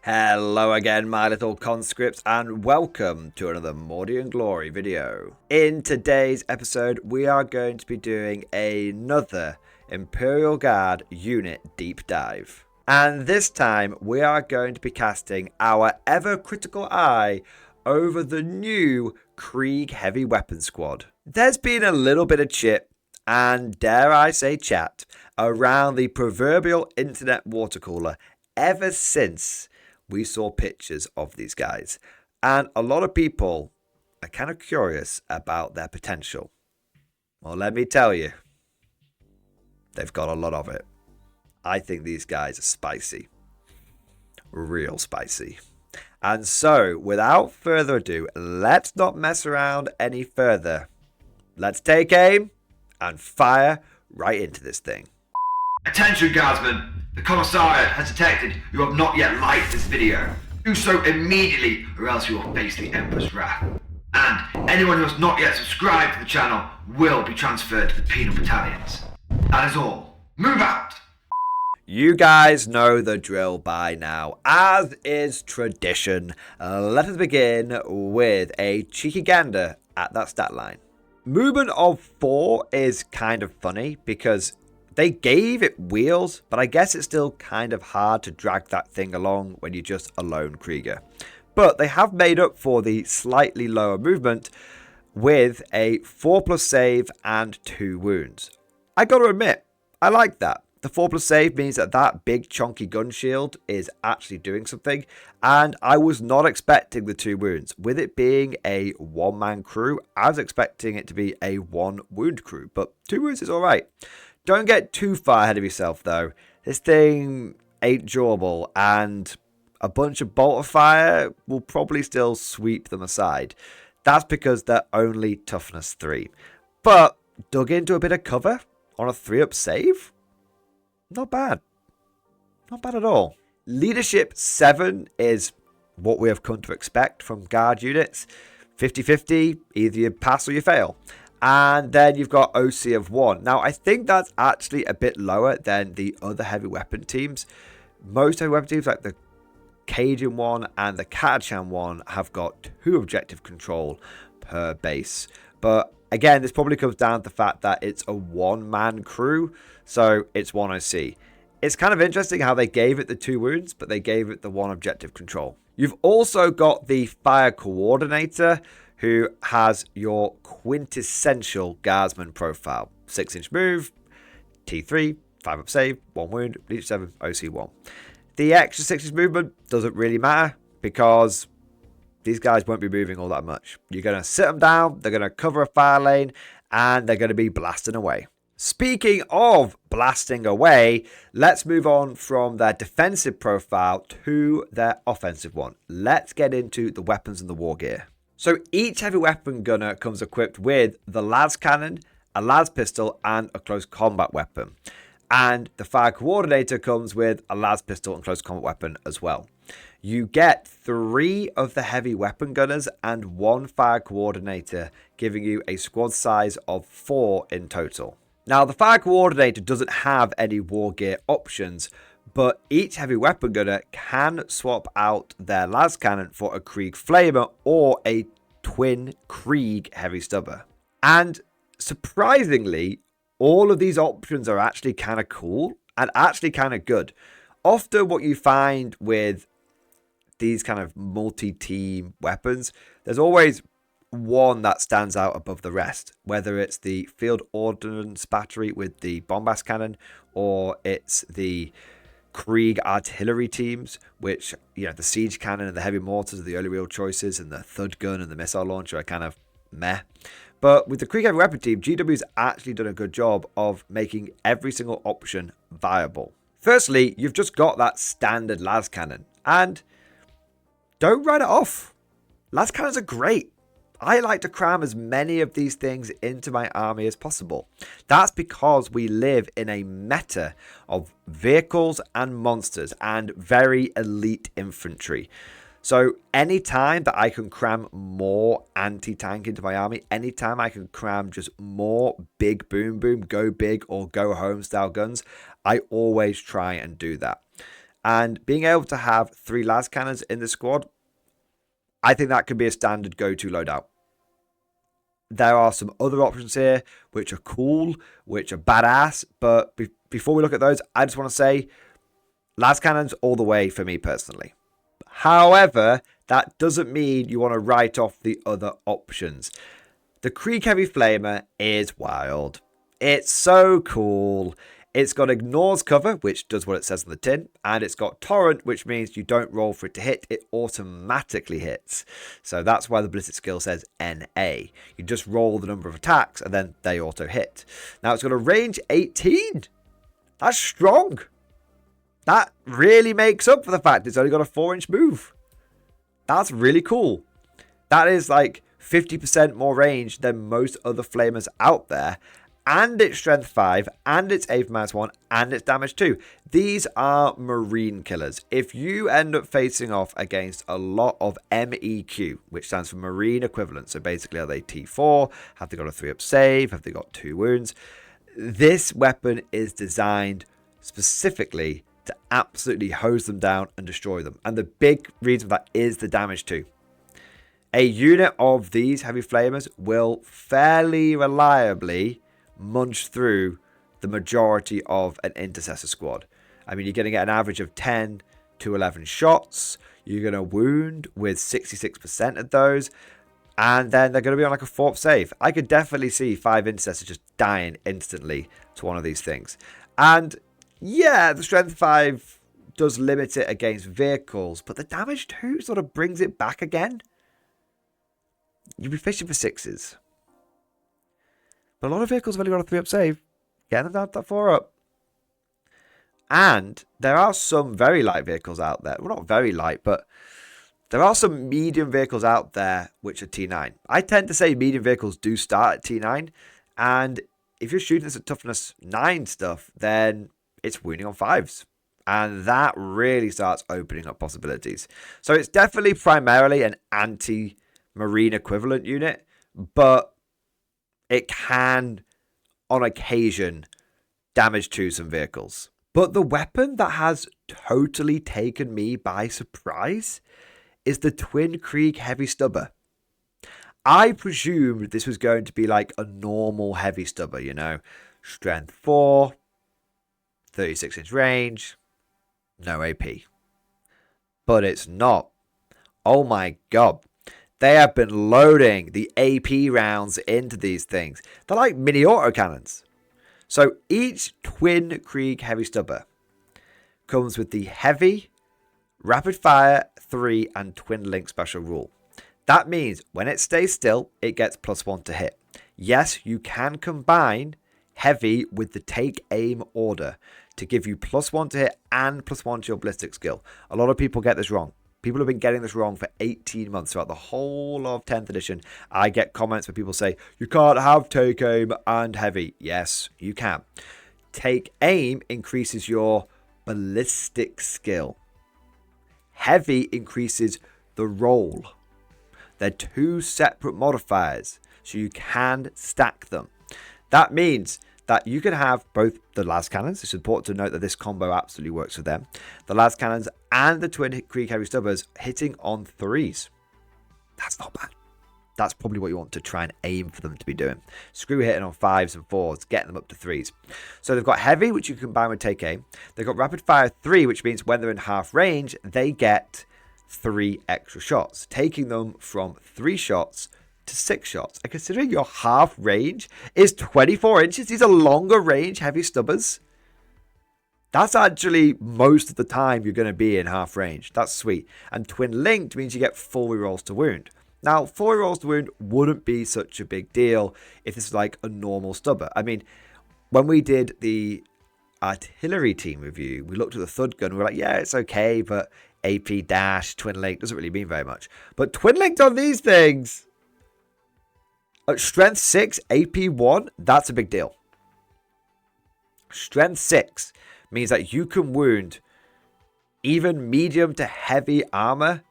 Hello again, my little conscripts, and welcome to another Mordian Glory video. In today's episode, we are going to be doing another Imperial Guard unit deep dive. And this time, we are going to be casting our ever critical eye over the new Krieg Heavy Weapon Squad. There's been a little bit of chip, and dare I say chat, around the proverbial internet water cooler ever since we saw pictures of these guys, and a lot of people are kind of curious about their potential. Well, let me tell you, they've got a lot of it. I think these guys are spicy. Real spicy. And so, without further ado, let's not mess around any further. Let's take aim and fire right into this thing. Attention, Guardsmen! The Commissariat has detected you have not yet liked this video. Do so immediately, or else you will face the Emperor's wrath. And anyone who has not yet subscribed to the channel will be transferred to the penal battalions. That is all. Move out! You guys know the drill by now. As is tradition, let us begin with a cheeky gander at that stat line. Movement of 4 is kind of funny because they gave it wheels, but I guess it's still kind of hard to drag that thing along when you're just a lone Krieger. But they have made up for the slightly lower movement with a 4+ save and 2 wounds. I gotta admit, I like that. The 4+ save means that that big chunky gun shield is actually doing something, and I was not expecting the 2 wounds. With it being a 1-man crew, I was expecting it to be a 1-wound crew, but 2 wounds is alright. Don't get too far ahead of yourself though. This thing ain't durable, and a bunch of bolt of fire will probably still sweep them aside. That's because they're only toughness 3. But dug into a bit of cover on a 3-up save? Not bad. Not bad at all. Leadership 7 is what we have come to expect from guard units. 50-50, either you pass or you fail. And then you've got OC of 1. Now, I think that's actually a bit lower than the other heavy weapon teams. Most heavy weapon teams, like the Cajun one and the Katachan one, have got 2 objective control per base. But again, this probably comes down to the fact that it's a 1-man crew, so it's 1 OC. It's kind of interesting how they gave it the 2 wounds, but they gave it the 1 objective control. You've also got the Fire Coordinator, who has your quintessential Guardsman profile. 6-inch move, T3, 5-up save, 1 wound, leadership 7, OC 1. The extra 6-inch movement doesn't really matter because these guys won't be moving all that much. You're going to sit them down, they're going to cover a fire lane, and they're going to be blasting away. Speaking of blasting away, let's move on from their defensive profile to their offensive one. Let's get into the weapons and the war gear. So each heavy weapon gunner comes equipped with the las cannon, a las pistol, and a close combat weapon. And the fire coordinator comes with a las pistol and close combat weapon as well. You get 3 of the heavy weapon gunners and 1 fire coordinator, giving you a squad size of 4 in total. Now, the fire coordinator doesn't have any war gear options, but each heavy weapon gunner can swap out their las cannon for a Krieg flamer or a twin Krieg heavy stubber. And surprisingly, all of these options are actually kind of cool and actually kind of good. Often what you find with these kind of multi-team weapons, there's always one that stands out above the rest, whether it's the field ordnance battery with the bombast cannon or it's the Krieg artillery teams, which, you know, the siege cannon and the heavy mortars are the only real choices, and the thud gun and the missile launcher are kind of meh. But with the Krieg heavy weapon team, GW's actually done a good job of making every single option viable. Firstly, you've just got that standard las cannon, and don't write it off. Las cannons are great. I like to cram as many of these things into my army as possible. That's because we live in a meta of vehicles and monsters and very elite infantry. So anytime that I can cram more anti-tank into my army, anytime I can cram just more big boom boom, go big or go home style guns, I always try and do that. And being able to have 3 las cannons in the squad, I think that could be a standard go-to loadout. There are some other options here which are cool, which are badass, but before we look at those, I just want to say las cannons all the way for me personally. However, that doesn't mean you want to write off the other options. The Krieg Heavy Flamer is wild. It's so cool. It's got Ignores Cover, which does what it says on the tin, and it's got Torrent, which means you don't roll for it to hit, it automatically hits. So that's why the ballistic skill says NA. You just roll the number of attacks, and then they auto hit. Now it's got a range 18. That's strong. That really makes up for the fact it's only got a 4-inch move. That's really cool. That is like 50% more range than most other flamers out there. And it's strength 5, and it's A -1, and it's damage 2. These are marine killers. If you end up facing off against a lot of MEQ, which stands for marine equivalent, so basically are they T4, have they got a 3-up save, have they got 2 wounds, this weapon is designed specifically to absolutely hose them down and destroy them. And the big reason for that is the damage 2. A unit of these heavy flamers will fairly reliably munch through the majority of an intercessor squad. I mean, you're going to get an average of 10 to 11 shots. You're going to wound with 66% of those. And then they're going to be on like a 4-up save. I could definitely see 5 intercessors just dying instantly to one of these things. And yeah, the strength 5 does limit it against vehicles, but the damage 2 sort of brings it back again. You'll be fishing for 6s. But a lot of vehicles have only got a 3-up save. Get them down to that 4-up. And there are some very light vehicles out there. Well, not very light, but there are some medium vehicles out there which are T9. I tend to say medium vehicles do start at T9. And if you're shooting this at toughness 9 stuff, then it's wounding on 5s. And that really starts opening up possibilities. So it's definitely primarily an anti-marine equivalent unit. But it can, on occasion, damage to some vehicles. But the weapon that has totally taken me by surprise is the Twin Krieg Heavy Stubber. I presumed this was going to be like a normal heavy stubber, you know. Strength 4, 36-inch range, no AP. But it's not. Oh my god. They have been loading the AP rounds into these things. They're like mini autocannons. So each Twin Krieg Heavy Stubber comes with the Heavy, Rapid Fire, 3 and Twin Link special rule. That means when it stays still, it gets +1 to hit. Yes, you can combine Heavy with the Take Aim order to give you +1 to hit and +1 to your ballistic skill. A lot of people get this wrong. People have been getting this wrong for 18 months throughout the whole of 10th edition. I get comments where people say, you can't have Take Aim and Heavy. Yes, you can. Take Aim increases your ballistic skill. Heavy increases the roll. They're 2 separate modifiers, so you can stack them. That means that you can have both the las cannons. It's important to note that this combo absolutely works for them. The las cannons and the Twin Krieg Heavy Stubbers hitting on 3s. That's not bad. That's probably what you want to try and aim for them to be doing. Screw hitting on 5s and 4s, getting them up to 3s. So they've got Heavy, which you can combine with Take Aim. They've got Rapid Fire 3, which means when they're in half range, they get 3 extra shots, taking them from 3 shots to 6 shots. And considering your half range is 24 inches, these are longer range heavy stubbers. That's actually most of the time you're going to be in half range. That's sweet. And twin linked means you get 4 rerolls to wound. Now, 4 rerolls to wound wouldn't be such a big deal if this was like a normal stubber. I mean, when we did the artillery team review, we looked at the thud gun. We were like, yeah, it's okay, but AP dash, twin link doesn't really mean very much. But twin linked on these things, strength 6, AP 1, that's a big deal. Strength 6 means that you can wound even medium to heavy armor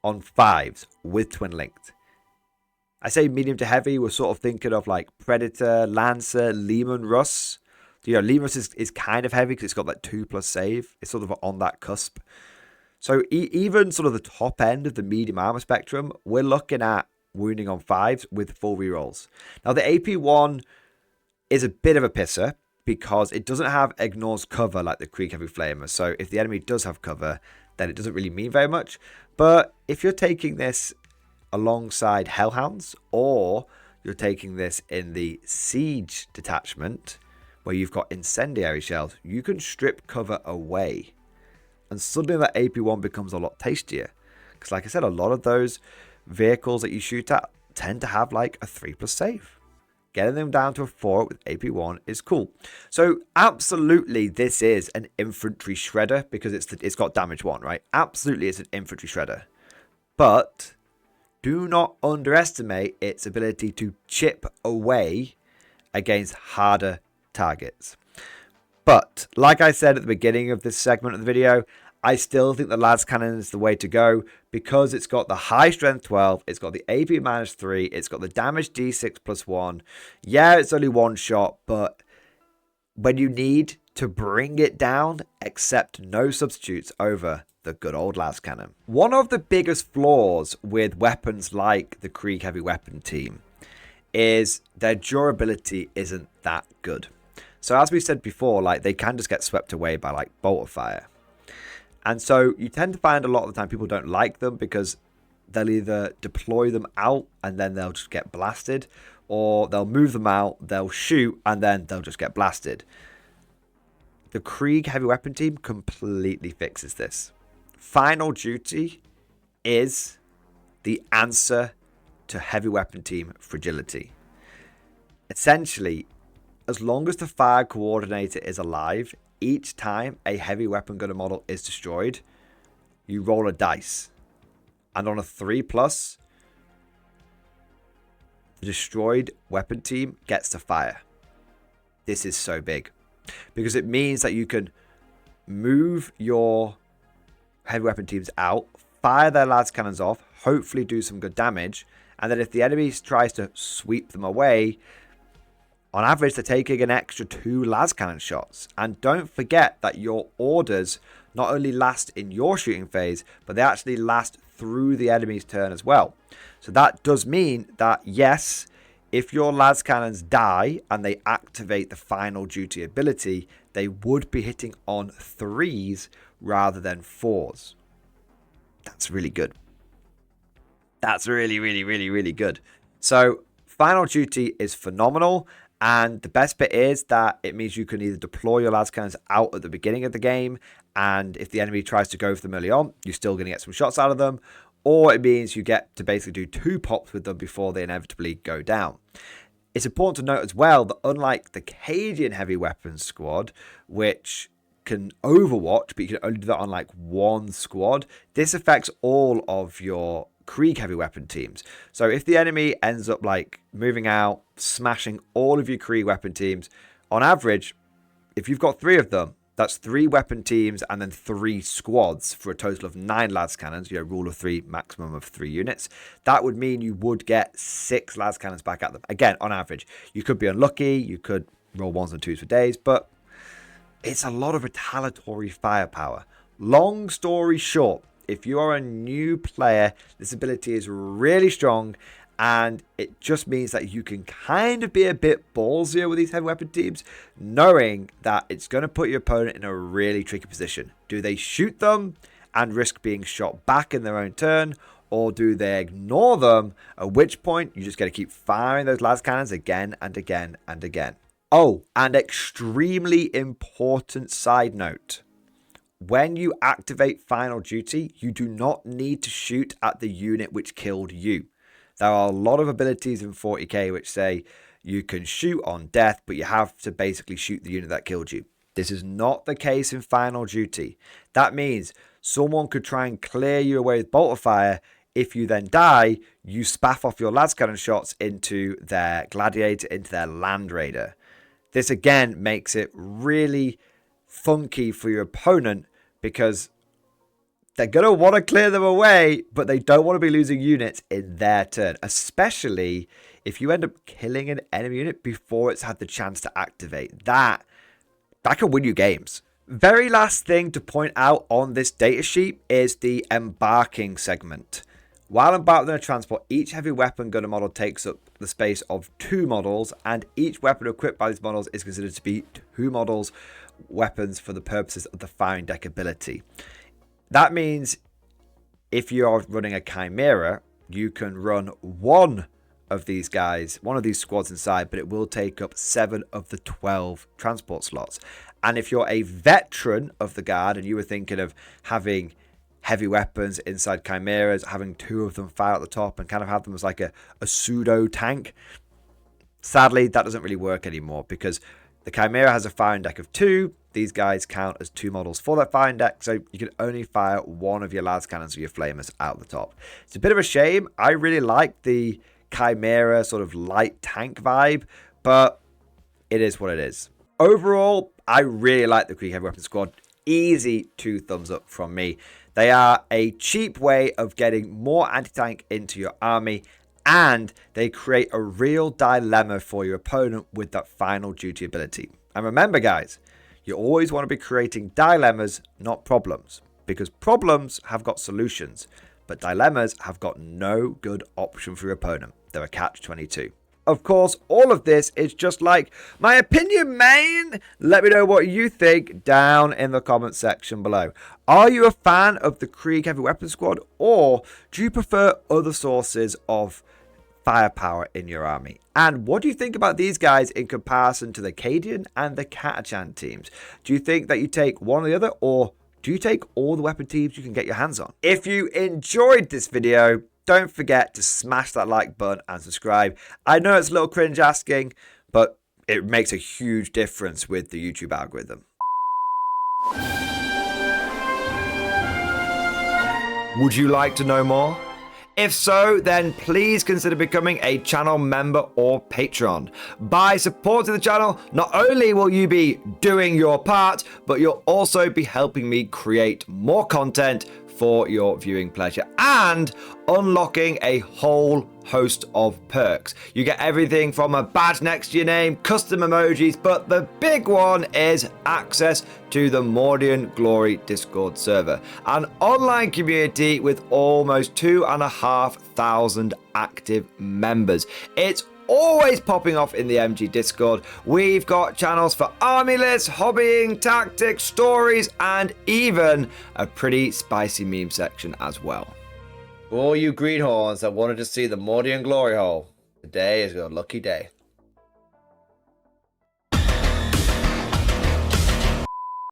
on 5s with twin linked. I say medium to heavy, we're sort of thinking of like Predator, Lancer, Lehman Russ. You know, Lemurs is kind of heavy because it's got that 2+ save. It's sort of on that cusp. So even sort of the top end of the medium armor spectrum, we're looking at wounding on 5s with full rerolls. Now, the AP1 is a bit of a pisser because it doesn't have ignores cover like the Krieg Heavy Flamer. So if the enemy does have cover, then it doesn't really mean very much. But if you're taking this alongside Hellhounds, or you're taking this in the Siege detachment, where you've got incendiary shells, you can strip cover away. And suddenly that AP1 becomes a lot tastier. Because like I said, a lot of those vehicles that you shoot at tend to have like a 3+ save. Getting them down to a 4 with AP1 is cool. So absolutely this is an infantry shredder because it's got damage 1, right? Absolutely it's an infantry shredder. But do not underestimate its ability to chip away against harder targets. But like I said at the beginning of this segment of the video, I still think the Las Cannon is the way to go because it's got the high strength 12, it's got the AP -3, it's got the damage D6 +1. Yeah, it's only one shot, but when you need to bring it down, accept no substitutes over the good old Las Cannon. One of the biggest flaws with weapons like the Krieg Heavy Weapon Team is their durability isn't that good. So as we said before, like they can just get swept away by like bolt of fire. And so you tend to find a lot of the time people don't like them because they'll either deploy them out and then they'll just get blasted, or they'll move them out, they'll shoot, and then they'll just get blasted. The Krieg Heavy Weapon Team completely fixes this. Final Duty is the answer to Heavy Weapon Team fragility. Essentially, as long as the fire coordinator is alive, each time a heavy weapon gunner model is destroyed, you roll a dice. And on a 3+, the destroyed weapon team gets to fire. This is so big. Because it means that you can move your heavy weapon teams out, fire their las cannons off, hopefully do some good damage, and then if the enemy tries to sweep them away, on average, they're taking an extra 2 las cannon shots. And don't forget that your orders not only last in your shooting phase, but they actually last through the enemy's turn as well. So that does mean that, yes, if your las cannons die and they activate the final duty ability, they would be hitting on 3s rather than 4s. That's really good. That's really, really, really, really good. So final duty is phenomenal. And the best bit is that it means you can either deploy your las cannons out at the beginning of the game, and if the enemy tries to go for them early on, you're still going to get some shots out of them, or it means you get to basically do 2 pops with them before they inevitably go down. It's important to note as well that unlike the Cadian Heavy Weapons Squad, which can overwatch, but you can only do that on like 1 squad, this affects all of your Krieg Heavy Weapon teams. So if the enemy ends up like moving out, smashing all of your Krieg weapon teams, on average, if you've got 3 of them, that's 3 weapon teams and then 3 squads for a total of 9 las cannons, rule of 3, maximum of 3 units. That would mean you would get 6 las cannons back at them. Again, on average, you could be unlucky, you could roll 1s and 2s for days, but it's a lot of retaliatory firepower. Long story short, if you are a new player, this ability is really strong, and it just means that you can kind of be a bit ballsier with these heavy weapon teams, knowing that it's going to put your opponent in a really tricky position. Do they shoot them and risk being shot back in their own turn, or do they ignore them, at which point you just got to keep firing those las cannons again and again and again. Oh, and extremely important side note. When you activate Final Duty, you do not need to shoot at the unit which killed you. There are a lot of abilities in 40k which say you can shoot on death, but you have to basically shoot the unit that killed you. This is not the case in Final Duty. That means someone could try and clear you away with bolt of fire. If you then die, you spaff off your las cannon shots into their gladiator, into their land raider. This again makes it really funky for your opponent, because they're going to want to clear them away, but they don't want to be losing units in their turn, especially if you end up killing an enemy unit before it's had the chance to activate. That that can win you games. Very last thing to point out on this datasheet is the embarking segment. While embarked on a transport, each heavy weapon gunner model takes up the space of 2 models, and each weapon equipped by these models is considered to be 2 models weapons for the purposes of the firing deck ability. That means if you are running a Chimera, you can run one of these guys, one of these squads inside, but it will take up 7 of the 12 transport slots. And if you're a veteran of the guard and you were thinking of having heavy weapons inside Chimeras, having 2 of them fire at the top and kind of have them as like a pseudo tank, sadly that doesn't really work anymore, because the Chimera has a firing deck of 2. These guys count as 2 models for that firing deck, so you can only fire one of your las cannons or your flamers out the top. It's a bit of a shame. I really like the Chimera sort of light tank vibe, but it is what it is. Overall, I really like the Krieg Heavy Weapons Squad. Easy 2 thumbs up from me. They are a cheap way of getting more anti-tank into your army, and they create a real dilemma for your opponent with that final duty ability. And remember, guys, you always want to be creating dilemmas, not problems, because problems have got solutions, but dilemmas have got no good option for your opponent. They're a catch-22. Of course, all of this is just like my opinion, man. Let me know what you think down in the comment section below. Are you a fan of the Krieg Heavy Weapons Squad, or do you prefer other sources of firepower in your army? And what do you think about these guys in comparison to the Cadian and the Catachan teams? Do you think that you take one or the other, or do you take all the weapon teams you can get your hands on? If you enjoyed this video, don't forget to smash that like button and subscribe. I know it's a little cringe asking, but it makes a huge difference with the YouTube algorithm. Would you like to know more? If so, then please consider becoming a channel member or patron. By supporting the channel, not only will you be doing your part, but you'll also be helping me create more content for your viewing pleasure and unlocking a whole host of perks. You get everything from a badge next to your name, custom emojis, but the big one is access to the Mordian Glory Discord server, an online community with almost 2,500 active members. It's always popping off in the MG Discord. We've got channels for army lists, hobbying, tactics, stories, and even a pretty spicy meme section as well. For all you greenhorns that wanted to see the Mordian glory hole, today is your lucky day.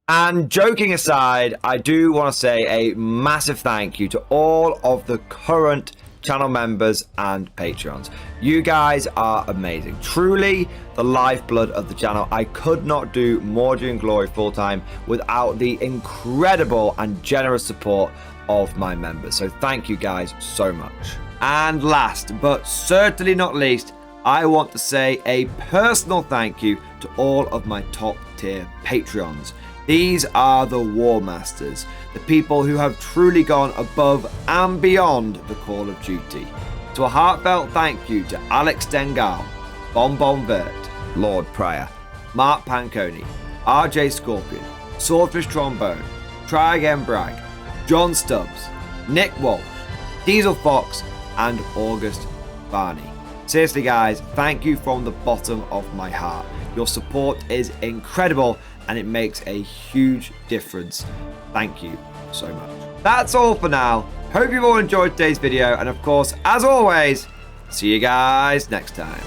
And joking aside, I do want to say a massive thank you to all of the current channel members and patrons. You guys are amazing, truly the lifeblood of the channel. I could not do Mordian Glory full-time without the incredible and generous support of my members, so thank you guys so much. And last but certainly not least, I want to say a personal thank you to all of my top tier Patreons. These are the War Masters, the people who have truly gone above and beyond the call of duty. So a heartfelt thank you to Alex Dengal, Bonbon Vert, Lord Pryor, Mark Panconi, RJ Scorpion, Swordfish Trombone, Try Again Bragg, John Stubbs, Nick Walsh, Diesel Fox, and August Barney. Seriously guys, thank you from the bottom of my heart. Your support is incredible and it makes a huge difference. Thank you so much. That's all for now. Hope you've all enjoyed today's video, and of course, as always, see you guys next time.